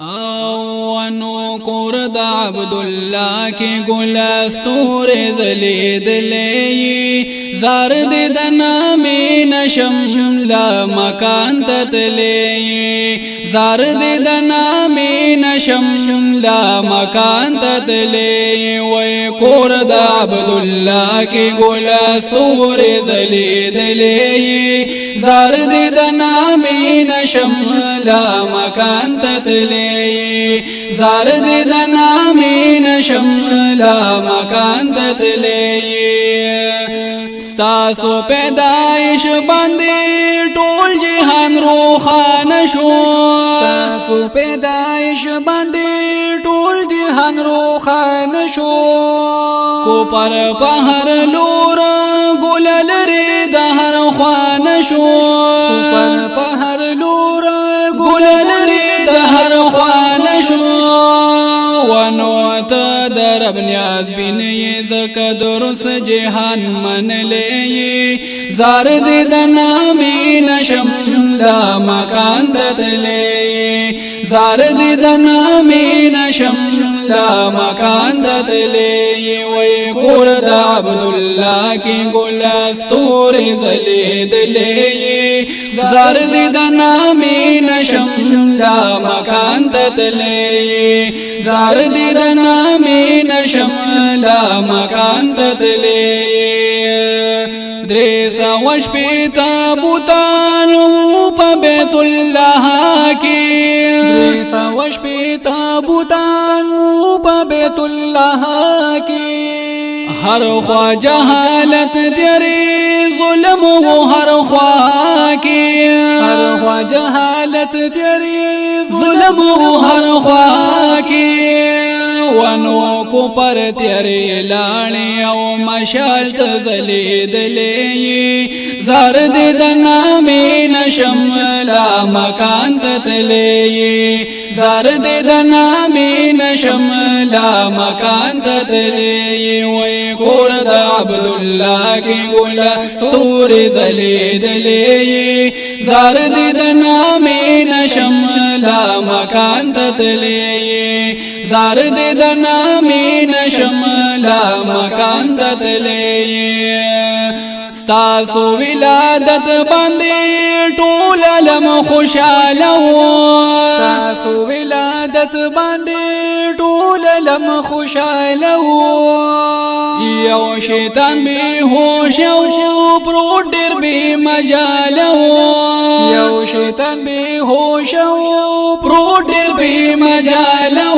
اوانو کور دا عبداللہ کی گلستور ذلید لی زارد دنامی نشم لا مکان تتلی زارد دنامی نشم لا مکان تتلی وی کور دا عبداللہ کی گلستور ذلید لی زارد دنامی نشم لا مکان تتلی زارد دنامی نشم لا مکان تتلی ستاسو پیدائش باندې ټول جهان روخانه شو ستاسو پیدائش باندې ټول جهان روخانه شو کو پر پهر لور ګل لري د هر خوانه شو کو پر پهر لور ګل لري د هر خوانه شو ونو ته درب نیاز بینې زکه درس جهان من لې زارد دنامی نشم لا مکان تتلی زارد دنامی نشم لا مکان تتلی وی کور دا عبداللہ کی گلستور ذلید لی زارد دنامی نشم لا مکان تتلی زارد دنامی نشم لا مکان تتلی دریسا وشپیتا بوتانو پا بیت اللہ کی دریسا وشپیتا بوتانو پا بیت اللہ کی ہر خواہ جہالت تیری ظلم و ہر خواہ کی ہر خواہ جہالت تیری ظلم و ہر خواہ کی ونو کو پر تیری لاړې او مشال تزلید لې زارد دنامی نشم لا مکان تتلی زارد دنامی نشم لا مکان تتلی وی کور دا عبداللہ کی گلستور ذلید لی زارد دنامی نشم لا مکان تتلی زارد دنامی نشم لا مکان تتلی ستاسو ولادت باندې ټول علم خوشاله ستاسو ولادت باندې ټول علم خوشاله یو شیطان به هوش او پروت ډېر به مجاله یو شیطان به هوش او پروت ډېر به مجاله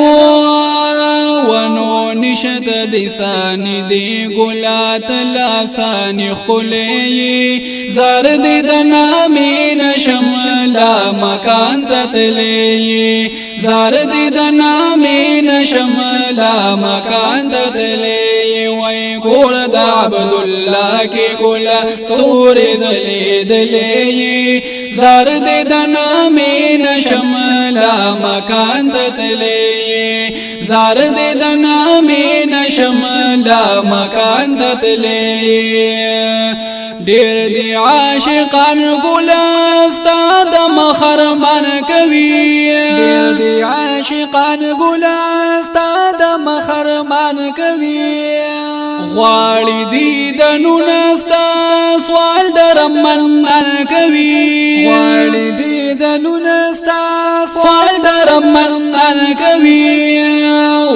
ونو نشت دسانی دی گلات لاسانی خلی زارد دنامی نشم لا مکان تتلی زارد دنامی نشم لا مکان تتلی وی کور دا عبداللہ کی گلستور ذلید لی زارد دنامی نشم لا مکان تتلی زارد دنامی نشم لا مکان تتلی دیر دی عاشقان گلستا د مخر من کوي دیر دی عاشقان گلستا د مخر من کوي غواړي دی د نونستا سوال درمن کوي غواړي دی د نونستا سوال درمن کوي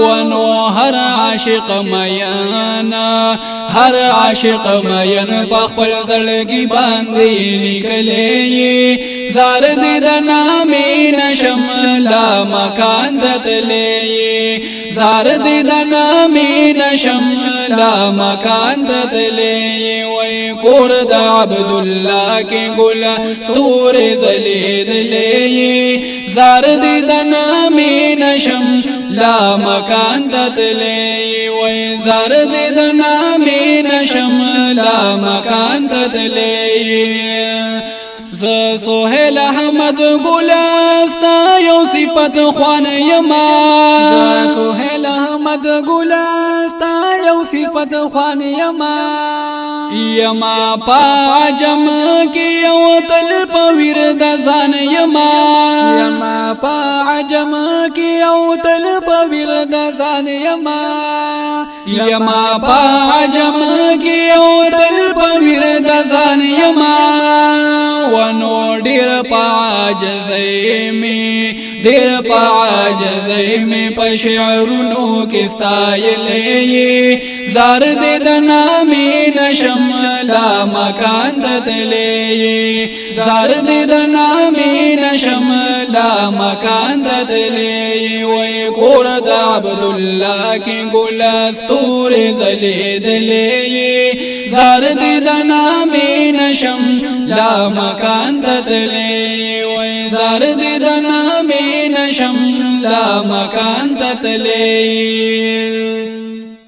ونو هر عاشق میانا هر عاشق مین بخپل زړګي باندې لیکلې زارد دنامی نشم لا مکان تتلی زارد دنامی نشم لا مکان تتلی وی کور دا عبداللہ کی گلستور ذلید لی زارد دنامی نشم لا مکان تتلی وی زارد دنامی نشم لا مکان تتلی ز سہیل احمد گلستا یو صفت خوان یما ز سہیل احمد گلستا یو صفت خوان یما یما پا عجم کی یو تل پویر د ځان یما یما پا عجم کی یو تل پویر د ځان یما یما پا عجم کی یو تل پویر د ځان یما ونو ډیر پا عجزای می ډیر پا عجزای می په شعرونو کې ستایلې زار دې د نامې نشم لا مکان دتلې زار دې د نامې نشم لا مکان دتلې وای کور د عبد الله کې ګل استور زلې دلې زار دې د نامې نشم لا مکان دتلې وای زار دې د نامې نشم لا مکان دتلې